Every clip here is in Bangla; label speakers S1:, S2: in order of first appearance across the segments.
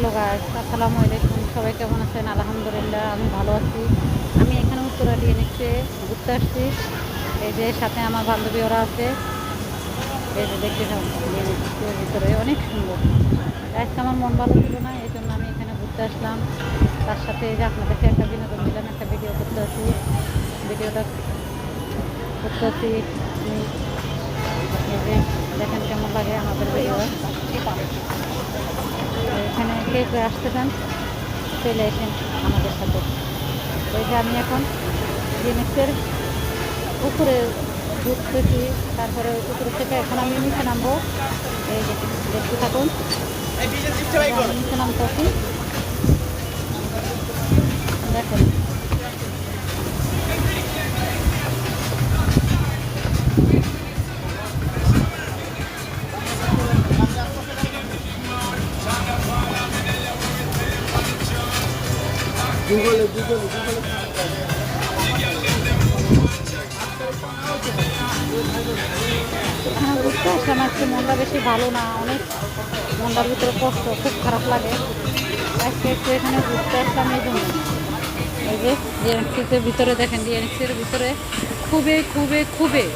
S1: হ্যালো গাইস, আসসালামু আলাইকুম। সবাই কেমন আছেন? আলহামদুলিল্লাহ আমি ভালো আছি। আমি এখানে উত্তরা ডিএনএক্সে ঘুরতে আসছি। এই যে সাথে আমার বান্ধবী ওরা আছে। এই যে দেখতে থাকুন, ডিএনএক্সের ভিতরে অনেক সুন্দর। আজকে আমার মন ভালো ছিল না, এই জন্য আমি এখানে ঘুরতে আসলাম। তার সাথে এই যে আপনাদেরকে একটা বিনোদন দিলাম, একটা ভিডিও করতে আছি। ভিডিওটা করতে আছি আমি। এই যে দেখেন কেমন লাগে আমাদের ভিডিও। এখানে কে কে আসতে চান চলে আসেন আমাদের সাথে। তো এই যে আমি এখন জিনিসের উপরে ঘুরতেছি, তারপরে উপরে থেকে এখন আমি নিচে নামবো। এই যে দেখতে থাকুন, আমি নিচে নামতেছি দেখেন।
S2: গুগলে গুগলে গুগলে
S1: এখানে ঘুরতে আসলাম, আজকে মনটা বেশি ভালো না, অনেক মনটার ভিতরে কষ্ট, খুব খারাপ লাগে। আজকে একটু এখানে ঘুরতে আসলাম এই জন্য। এই যে ডিএনএক্সের ভিতরে দেখেন, ডিএনএক্সের ভিতরে খুবই খুবই খুবই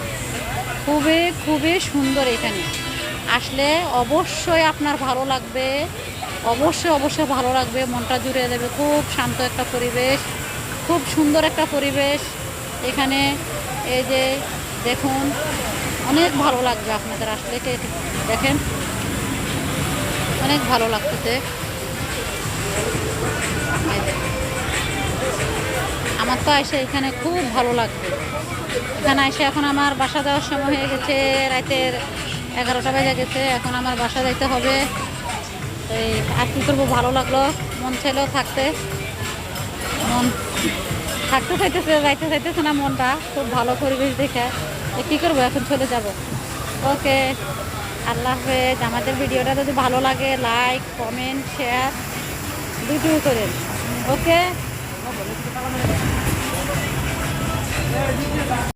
S1: খুবই খুবই সুন্দর। এখানে আসলে অবশ্যই আপনার ভালো লাগবে, অবশ্যই অবশ্যই ভালো লাগবে, মনটা জুড়ে দেবে। খুব শান্ত একটা পরিবেশ, খুব সুন্দর একটা পরিবেশ এখানে। এই যে দেখুন, অনেক ভালো লাগবে আপনাদের আসলে দেখেন, অনেক ভালো লাগতেছে। এই যে আমার তো এসে এখানে খুব ভালো লাগবে। এখানে এসে এখন আমার বাসা যাওয়ার সময় হয়ে গেছে, রাতের 11টা বেজে গেছে। এখন আমার বাসা যাইতে হবে। এই আর কী করবো, ভালো লাগলো, মন চাইলেও থাকতে, মন থাকতে চাইতেছে, যাইতে চাইতেছে না মনটা। খুব ভালো পরিবেশ দেখে কী করবো, এখন চলে যাব। ওকে, আল্লাহ হাফেজ। আমাদের ভিডিওটা যদি ভালো লাগে লাইক কমেন্ট শেয়ার দুটো করেন। ওকে।